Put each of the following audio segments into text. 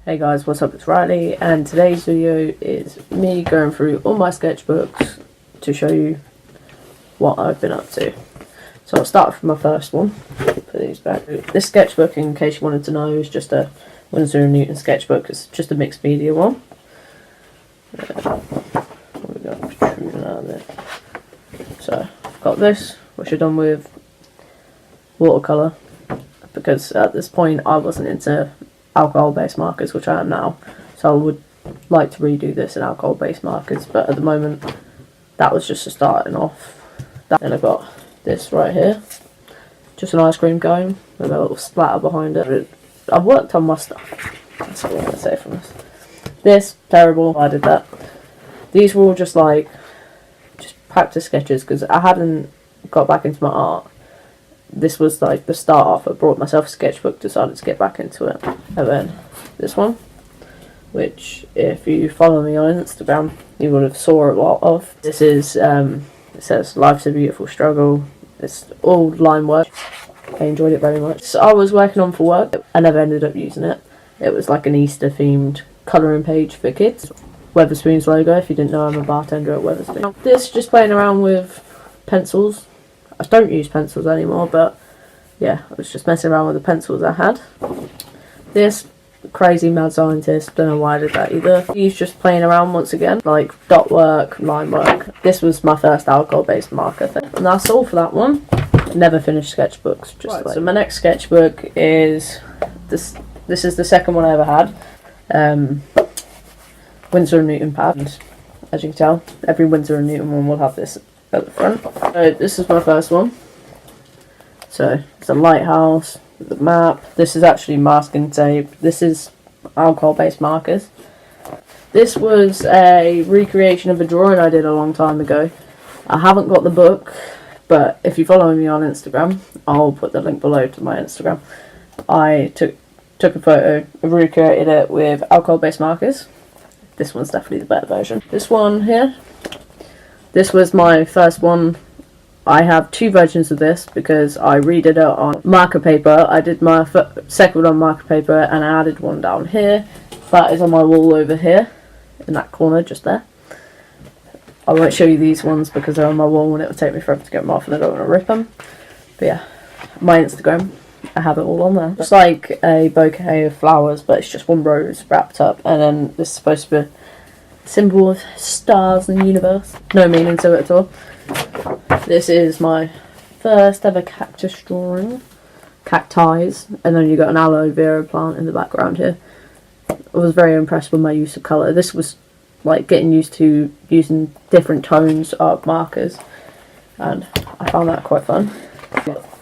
Hey guys, what's up? It's Riley, and today's video is me going through all my sketchbooks to show you what I've been up to. So I'll start from my first one. Put these back. This sketchbook, in case you wanted to know, is just a Winsor & Newton sketchbook. It's just a mixed media one. What we got protruding out of there? So I've got this, which I've done with watercolour, because at this point I wasn't into alcohol-based markers, which I am now, so I would like to redo this in alcohol-based markers, but at the moment that was just a starting off. Then I've got this right here, just an ice cream cone with a little splatter behind it. I've worked on my stuff, that's all I'm going to say from this. This, terrible, I did that. These were all just practice sketches, because I hadn't got back into my art. This was like the start off. I brought myself a sketchbook, decided to get back into it. And then this one, which if you follow me on Instagram, you would have saw a lot of. This is, it says, "Life's a beautiful struggle." It's all line work. I enjoyed it very much. So I was working on for work. I never ended up using it. It was like an Easter themed colouring page for kids. Weatherspoon's logo, if you didn't know, I'm a bartender at Weatherspoon. This, just playing around with pencils. I don't use pencils anymore, but yeah, I was just messing around with the pencils I had. This, crazy mad scientist, don't know why I did that either. He's just playing around once again, like dot work, line work. This was my first alcohol-based marker thing. And that's all for that one. Never finished sketchbooks. So my next sketchbook is, this is the second one I ever had. Winsor & Newton pad. As you can tell, every Winsor & Newton one will have this at the front. So this is my first one. So it's a lighthouse, the map. This is actually masking tape. This is alcohol-based markers. This was a recreation of a drawing I did a long time ago. I haven't got the book, but if you follow me on Instagram, I'll put the link below to my Instagram. I took a photo, recreated it with alcohol-based markers. This one's definitely the better version. This one here. This was my first one. I have two versions of this because I redid it on marker paper. I did my second one on marker paper and I added one down here. That is on my wall over here, in that corner just there. I won't show you these ones because they're on my wall and it would take me forever to get them off and I don't want to rip them. But yeah, my Instagram, I have it all on there. It's like a bouquet of flowers, but it's just one rose wrapped up, and then this is supposed to be symbol of stars and the universe. No meaning to it at all. This is my first ever cactus drawing. Cacti, and then you got an aloe vera plant in the background here. I was very impressed with my use of colour. This was like getting used to using different tones of markers, and I found that quite fun.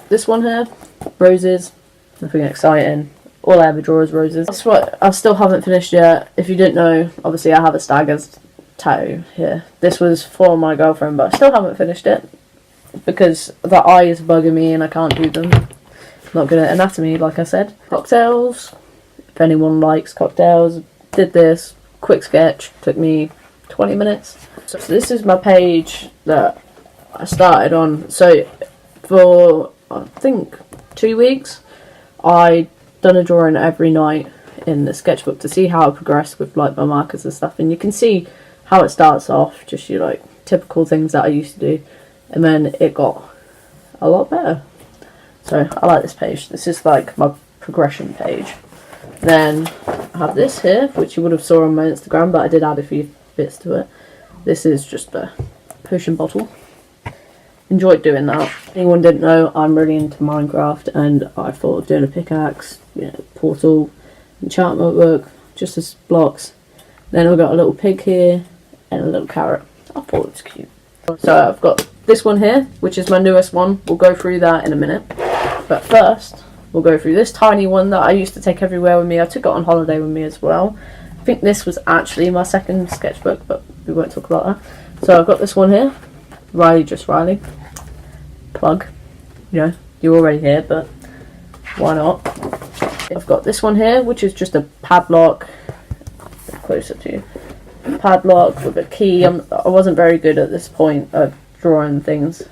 This one here, roses, nothing exciting. All I ever draw is roses. That's what I still haven't finished yet. If you didn't know, obviously I have a stagger's tattoo here. This was for my girlfriend, but I still haven't finished it because the eye is bugging me and I can't do them. Not good at anatomy, like I said. Cocktails, if anyone likes cocktails. Did this, quick sketch, took me 20 minutes. So this is my page that I started on. So for, I think, 2 weeks, I done a drawing every night in the sketchbook to see how I progressed with like my markers and stuff, and you can see how it starts off, just your like typical things that I used to do, and then it got a lot better. So I like this page. This is like my progression page. Then I have this here, which you would have saw on my Instagram, but I did add a few bits to it. This is just a potion bottle. Enjoyed doing that. If anyone didn't know, I'm really into Minecraft, and I thought of doing a pickaxe, portal, enchantment book, just as blocks. Then I've got a little pig here and a little carrot. I thought it was cute. So I've got this one here, which is my newest one. We'll go through that in a minute. But first, we'll go through this tiny one that I used to take everywhere with me. I took it on holiday with me as well. I think this was actually my second sketchbook, but we won't talk about that. So I've got this one here. Riley, just Riley. Plug. You're already here, but why not? I've got this one here, which is just a padlock. Closer to you. Padlock with a key. I wasn't very good at this point of drawing things.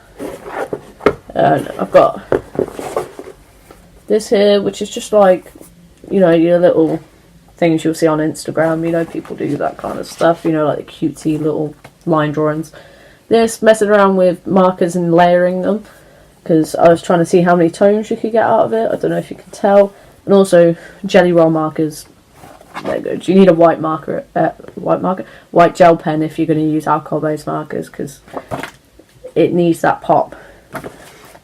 And I've got this here, which is just like, your little things you'll see on Instagram. You know, people do that kind of stuff, you know, like the cutesy little line drawings. This, messing around with markers and layering them, because I was trying to see how many tones you could get out of it. I don't know if you can tell. And also jelly roll markers. There you go. You need a white gel pen if you're going to use alcohol-based markers, because it needs that pop.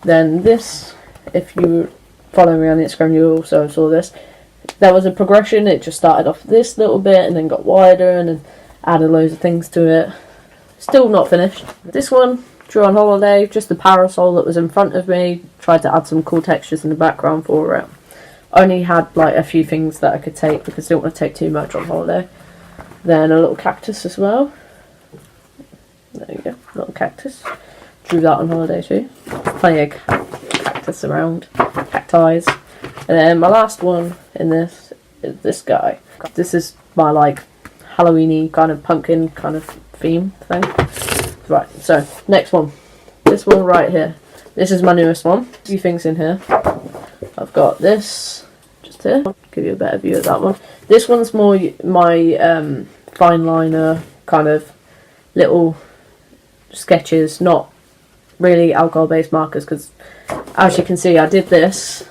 Then this, if you follow me on Instagram, you also saw this. There was a progression. It just started off this little bit and then got wider and then added loads of things to it. Still not finished. This one, drew on holiday, just the parasol that was in front of me. Tried to add some cool textures in the background for it. Only had like a few things that I could take because I didn't want to take too much on holiday. Then a little cactus as well. There you go, little cactus. Drew that on holiday too. Plenty of cactus around, cacti. And then my last one in this is this guy. This is my like Halloween-y kind of pumpkin kind of theme thing. Right, so next one. This one right here. This is my newest one. A few things in here. I've got this just here. I'll give you a better view of that one. This one's more my fine liner kind of little sketches, not really alcohol based markers, because as you can see I did this,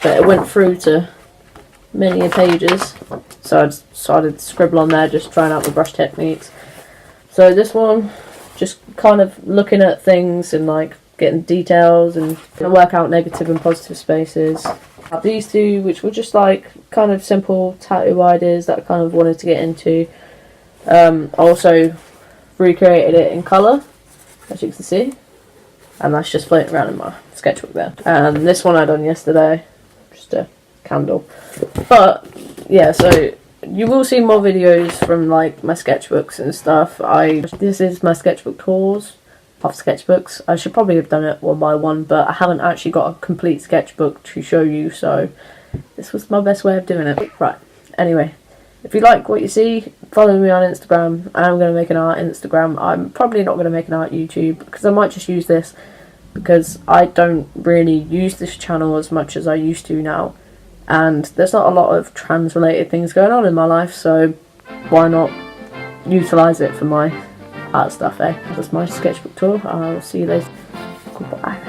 but it went through to many pages, so I decided to scribble on there, just trying out the brush techniques. So this one, just kind of looking at things and like getting details and work out negative and positive spaces. These two, which were just like kind of simple tattoo ideas that I kind of wanted to get into. I also recreated it in colour, as you can see, and that's just floating around in my sketchbook there. And this one I done yesterday, just a candle. But yeah, so you will see more videos from like my sketchbooks and stuff. This is my sketchbook tours of sketchbooks. I should probably have done it one by one, but I haven't actually got a complete sketchbook to show you, so this was my best way of doing it. Right, anyway, if you like what you see, follow me on Instagram. I'm going to make an art Instagram. I'm probably not going to make an art YouTube, because I might just use this, because I don't really use this channel as much as I used to now, and there's not a lot of trans related things going on in my life, so why not utilise it for my art stuff, eh? That's my sketchbook tour. I'll see you later. Goodbye.